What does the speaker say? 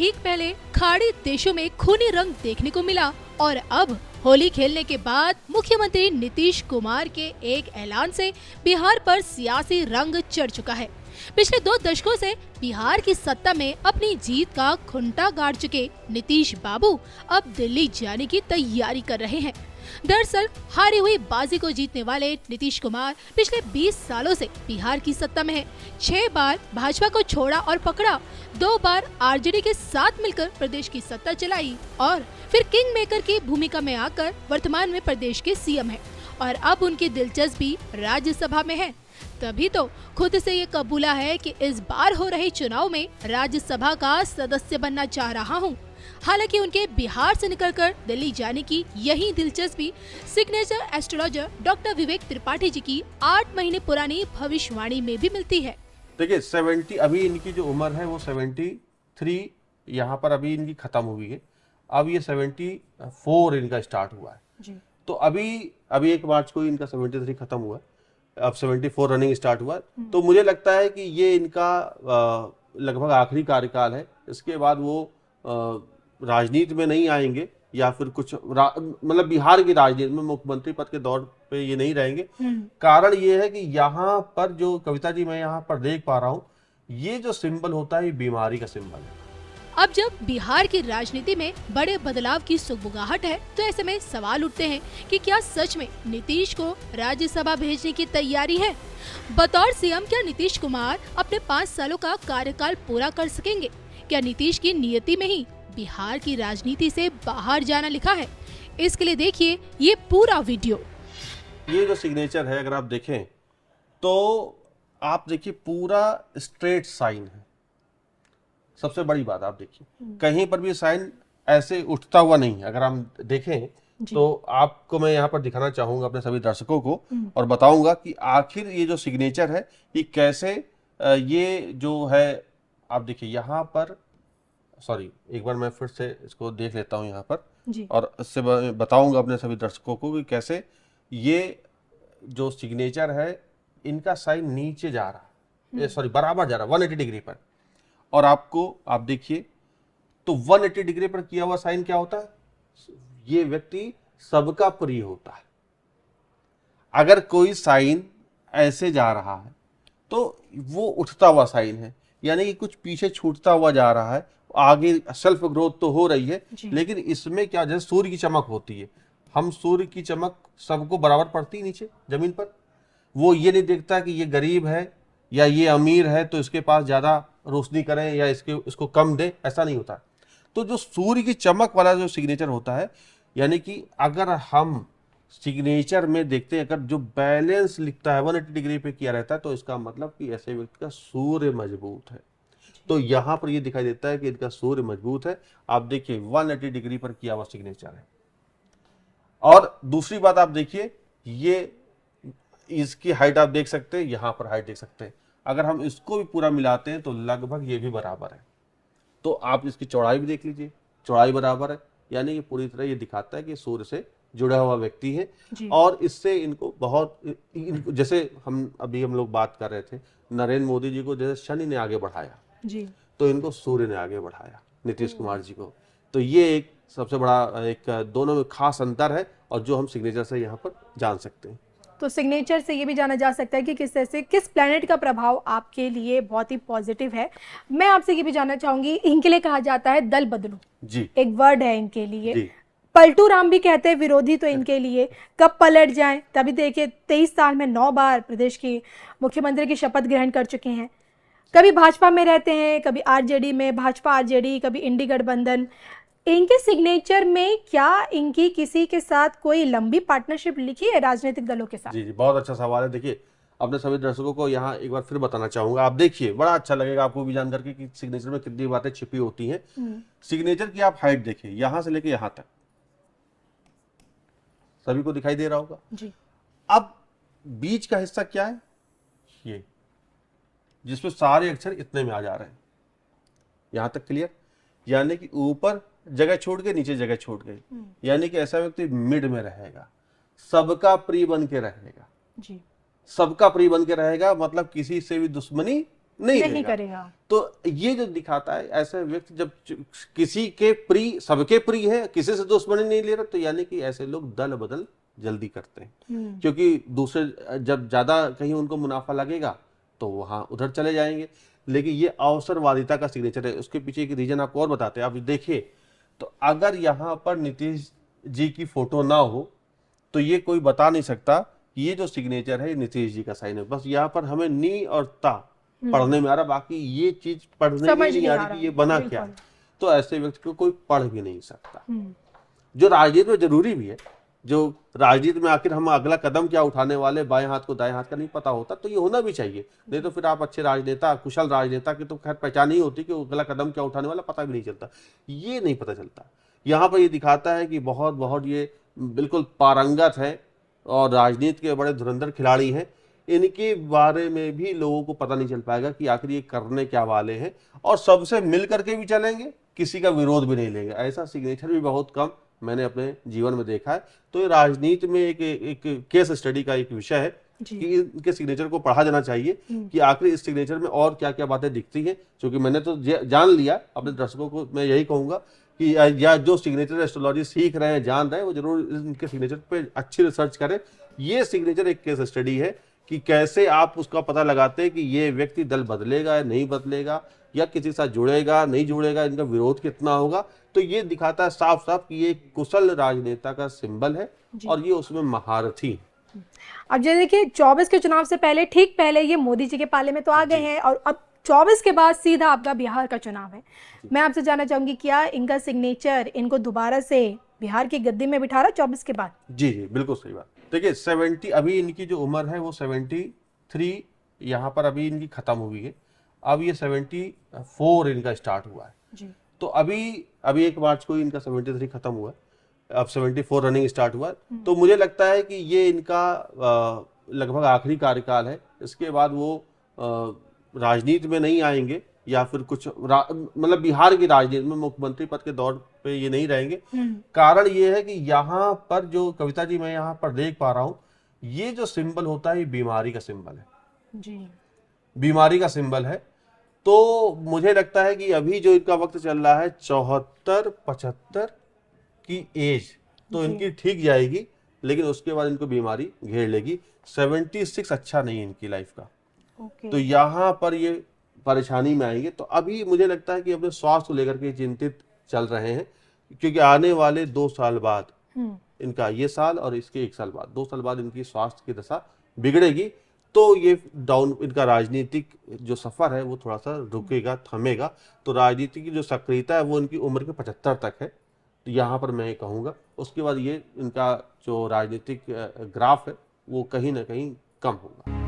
ठीक पहले खाड़ी देशों में खूनी रंग देखने को मिला और अब होली खेलने के बाद मुख्यमंत्री नीतीश कुमार के एक ऐलान से बिहार पर सियासी रंग चढ़ चुका है। पिछले 2 दशकों से बिहार की सत्ता में अपनी जीत का खुंटा गाड़ चुके नीतीश बाबू अब दिल्ली जाने की तैयारी कर रहे हैं। दरअसल हारी हुई बाजी को जीतने वाले नीतीश कुमार पिछले 20 सालों से बिहार की सत्ता में हैं। 6 बार भाजपा को छोड़ा और पकड़ा, 2 बार आरजेडी के साथ मिलकर प्रदेश की सत्ता चलाई और फिर किंग मेकर की भूमिका में आकर वर्तमान में प्रदेश के सीएम हैं और अब उनकी दिलचस्पी राज्यसभा में है। तभी तो खुद से ये कबूला है कि इस बार हो रहे चुनाव में राज्यसभा का सदस्य बनना चाह रहा हूँ। हालांकि उनके बिहार से निकलकर दिल्ली जाने की यही दिलचस्पी सिग्नेचर एस्ट्रोलॉजर डॉक्टर विवेक त्रिपाठी जी की 8 महीने पुरानी भविष्यवाणी में भी मिलती है। देखिए 70 अभी इनकी जो उम्र है वो 73 यहाँ पर अभी इनकी खत्म हुई है। अब ये 74 इनका स्टार्ट हुआ है जी। तो अभी 1 मार्च को इनका 73 खत्म हुआ, अब 74 रनिंग स्टार्ट हुआ। तो मुझे लगता है कि ये इनका लगभग आखिरी कार्यकाल है। इसके बाद वो राजनीति में नहीं आएंगे या फिर कुछ मतलब बिहार की राजनीति में मुख्यमंत्री पद के दौर पे ये नहीं रहेंगे। कारण ये है कि यहाँ पर जो कविता जी मैं यहाँ पर देख पा रहा हूँ, ये जो सिंबल होता है ये बीमारी का सिंबल है। अब जब बिहार की राजनीति में बड़े बदलाव की सुगबुगाहट है तो ऐसे में सवाल उठते हैं कि क्या सच में नीतीश को राज्यसभा भेजने की तैयारी है? बतौर सीएम क्या नीतीश कुमार अपने 5 सालों का कार्यकाल पूरा कर सकेंगे? क्या नीतीश की नियति में ही बिहार की राजनीति से बाहर जाना लिखा है? इसके लिए देखिए ये पूरा वीडियो। ये जो सिग्नेचर है अगर आप देखें तो आप देखिए पूरा स्ट्रेट साइन है। सबसे बड़ी बात आप देखिए कहीं पर भी साइन ऐसे उठता हुआ नहीं है। अगर हम देखें तो आपको मैं यहाँ पर दिखाना चाहूंगा अपने सभी दर्शकों को और बताऊंगा कि आखिर ये जो सिग्नेचर है ये कैसे ये जो है आप देखिए यहाँ पर, सॉरी एक बार मैं फिर से इसको देख लेता हूँ यहाँ पर और इससे बताऊंगा अपने सभी दर्शकों को कि कैसे ये जो सिग्नेचर है इनका साइन नीचे जा रहा है, सॉरी बराबर जा रहा है 180 डिग्री पर। और आपको आप देखिए तो 180 डिग्री पर किया हुआ साइन क्या होता है? ये व्यक्ति सबका प्रिय होता है। अगर कोई साइन ऐसे जा रहा है तो वो उठता हुआ साइन है, यानी कि कुछ पीछे छूटता हुआ जा रहा है। आगे सेल्फ ग्रोथ तो हो रही है लेकिन इसमें क्या, जैसे सूर्य की चमक होती है, हम सूर्य की चमक सबको बराबर पड़ती है नीचे जमीन पर। वो ये नहीं देखता कि ये गरीब है या ये अमीर है तो इसके पास ज्यादा रोशनी करें या इसको कम दे, ऐसा नहीं होता। तो जो सूर्य की चमक वाला जो सिग्नेचर होता है, यानी कि अगर हम सिग्नेचर में देखते हैं अगर जो बैलेंस लिखता है 180 डिग्री पे किया रहता है तो इसका मतलब कि ऐसे व्यक्ति का सूर्य मजबूत है। तो यहाँ पर ये दिखाई देता है कि इनका सूर्य मजबूत है। आप देखिए 180 डिग्री पर किया हुआ सिग्नेचर है। और दूसरी बात आप देखिए ये इसकी हाइट आप देख सकते हैं, यहाँ पर हाइट देख सकते हैं। अगर हम इसको भी पूरा मिलाते हैं तो लगभग ये भी बराबर है। तो आप इसकी चौड़ाई भी देख लीजिए, चौड़ाई बराबर है, यानी कि पूरी तरह ये दिखाता है कि सूर्य से जुड़ा हुआ व्यक्ति है। और इससे इनको बहुत जैसे हम लोग बात कर रहे थे नरेंद्र मोदी जी को जैसे शनि ने आगे बढ़ाया जी, तो इनको सूर्य ने आगे बढ़ाया नीतीश कुमार जी को। तो ये एक सबसे बड़ा एक दोनों में खास अंतर है और जो हम सिग्नेचर से यहाँ पर जान सकते हैं। तो सिग्नेचर से ये भी जाना जा सकता है कि किस तरह से किस प्लैनेट का प्रभाव आपके लिए बहुत ही पॉजिटिव है। मैं आपसे ये भी जानना चाहूंगी, इनके लिए कहा जाता है दल बदलू जी, एक वर्ड है इनके लिए। पलटू राम भी कहते हैं विरोधी, तो इनके लिए कब पलट जाएं। तभी देखिए 23 साल में 9 बार प्रदेश की मुख्यमंत्री की शपथ ग्रहण कर चुके हैं। कभी भाजपा में रहते हैं, कभी आरजेडी में, भाजपा आरजेडी, कभी इंडी गठबंधन। इनके सिग्नेचर में क्या इनकी किसी के साथ कोई लंबी पार्टनरशिप लिखी है राजनीतिक दलों के साथ? जी जी, बहुत अच्छा सवाल है। देखिए अपने सभी दर्शकों को यहाँ एक बार फिर बताना चाहूंगा, आप देखिए बड़ा अच्छा लगेगा आपको भी जान करके कि सिग्नेचर में कितनी बातें छिपी होती हैं। सिग्नेचर की आप हाइट देखिए, यहाँ से लेके यहाँ तक सभी को दिखाई दे रहा होगा जी। अब बीच का हिस्सा क्या है? ये जिसमें सारे अक्षर इतने में आ जा रहे हैं, यहां तक क्लियर। यानी कि ऊपर जगह छोड़ के नीचे जगह छोड़ गई, यानी कि ऐसा व्यक्ति मिड में रहेगा, सबका प्रिय बन के रहेगा जी। सबका प्रिय बन के रहेगा मतलब किसी से भी दुश्मनी नहीं करेगा। तो ये जो दिखाता है ऐसे व्यक्ति जब किसी के प्रिय सबके प्रिय है, किसी से दुश्मनी नहीं ले रहा, तो यानी कि ऐसे लोग दल बदल जल्दी करते हैं, क्योंकि दूसरे जब ज्यादा कहीं उनको मुनाफा लगेगा तो वहां उधर चले जाएंगे। लेकिन ये अवसरवादिता का सिग्नेचर है। उसके पीछे एक रीजन आपको और बताते हैं। आप देखिए तो अगर यहाँ पर नीतीश जी की फोटो ना हो तो ये कोई बता नहीं सकता कि ये जो सिग्नेचर है नीतीश जी का साइन है। बस यहाँ पर हमें नी और ता पढ़ने में आ रहा, बाकी ये चीज पढ़ने में नहीं आ रही कि ये बना क्या। तो ऐसे व्यक्ति को कोई पढ़ भी नहीं सकता, जो राजनीति में जरूरी भी है। जो राजनीति में आखिर हम अगला कदम क्या उठाने वाले, बाएं हाथ को दाएं हाथ का नहीं पता होता, तो ये होना भी चाहिए। नहीं तो फिर आप अच्छे राजनेता, कुशल राजनेता की तो खैर पहचान ही होती कि अगला कदम क्या उठाने वाला पता भी नहीं चलता। ये नहीं पता चलता। यहाँ पर ये दिखाता है कि बहुत ये बिल्कुल पारंगत है और राजनीति के बड़े धुरंधर खिलाड़ी हैं। इनके बारे में भी लोगों को पता नहीं चल पाएगा कि आखिर ये करने क्या वाले हैं, और सबसे मिल करके भी चलेंगे, किसी का विरोध भी नहीं लेंगे। ऐसा सिग्नेचर भी बहुत कम मैंने अपने जीवन में देखा है। तो ये राजनीति में एक केस स्टडी का एक विषय है कि इनके सिग्नेचर को पढ़ा जाना चाहिए कि आखिर इस सिग्नेचर में और क्या क्या बातें दिखती हैं। क्योंकि मैंने तो जान लिया, अपने दर्शकों को मैं यही कहूंगा कि या जो सिग्नेचर एस्ट्रोलॉजी सीख रहे हैं, जान रहे हैं, वो जरूर इनके सिग्नेचर पे अच्छी रिसर्च करें। ये सिग्नेचर एक केस स्टडी है कि कैसे आप उसका पता लगाते हैं कि ये व्यक्ति दल बदलेगा या नहीं बदलेगा, या किसी के साथ जुड़ेगा नहीं जुड़ेगा, इनका विरोध कितना होगा। तो ये दिखाता है साफ साफ कि ये कुशल राजनेता का सिंबल है और ये उसमें महारथी। अब जैसे देखिए 24 के चुनाव से पहले, ठीक पहले ये मोदी जी के पाले में तो आ गए हैं, और अब 24 के बाद सीधा आपका बिहार का चुनाव है। मैं आपसे जानना चाहूंगी क्या इनका सिग्नेचर इनको दोबारा से बिहार की गद्दी में बिठा रहा 24 के बाद? जी बिल्कुल सही बात। देखिए 70 अभी इनकी जो उम्र है वो 73 यहाँ पर अभी इनकी खत्म हुई है। अब ये 74 इनका स्टार्ट हुआ है जी। तो अभी 1 मार्च को इनका 73 खत्म हुआ, अब 74 रनिंग स्टार्ट हुआ। तो मुझे लगता है कि ये इनका लगभग आखिरी कार्यकाल है। इसके बाद वो राजनीति में नहीं आएंगे, या फिर कुछ मतलब बिहार की राजनीति में मुख्यमंत्री पद के दौर पे ये नहीं रहेंगे। कारण ये है कि यहाँ पर जो कविता जी मैं यहाँ पर देख पा रहा हूँ, ये जो सिंबल होता है ये बीमारी का सिंबल है जी, बीमारी का सिंबल है। तो मुझे लगता है कि अभी जो इनका वक्त चल रहा है 74-75 की एज तो इनकी ठीक जाएगी, लेकिन उसके बाद इनको बीमारी घेर लेगी। 76 अच्छा नहीं है इनकी लाइफ का। तो यहाँ पर ये परेशानी में आएंगे। तो अभी मुझे लगता है कि अपने स्वास्थ्य को लेकर के चिंतित चल रहे हैं, क्योंकि आने वाले 2 साल बाद, इनका ये साल और इसके 1 साल बाद, 2 साल बाद इनकी स्वास्थ्य की दशा बिगड़ेगी। तो ये डाउन इनका राजनीतिक जो सफर है वो थोड़ा सा रुकेगा, थमेगा। तो राजनीति की जो सक्रियता है वो इनकी उम्र के 75 तक है, तो यहाँ पर मैं कहूँगा। उसके बाद ये इनका जो राजनीतिक ग्राफ है वो कहीं ना कहीं कम होगा।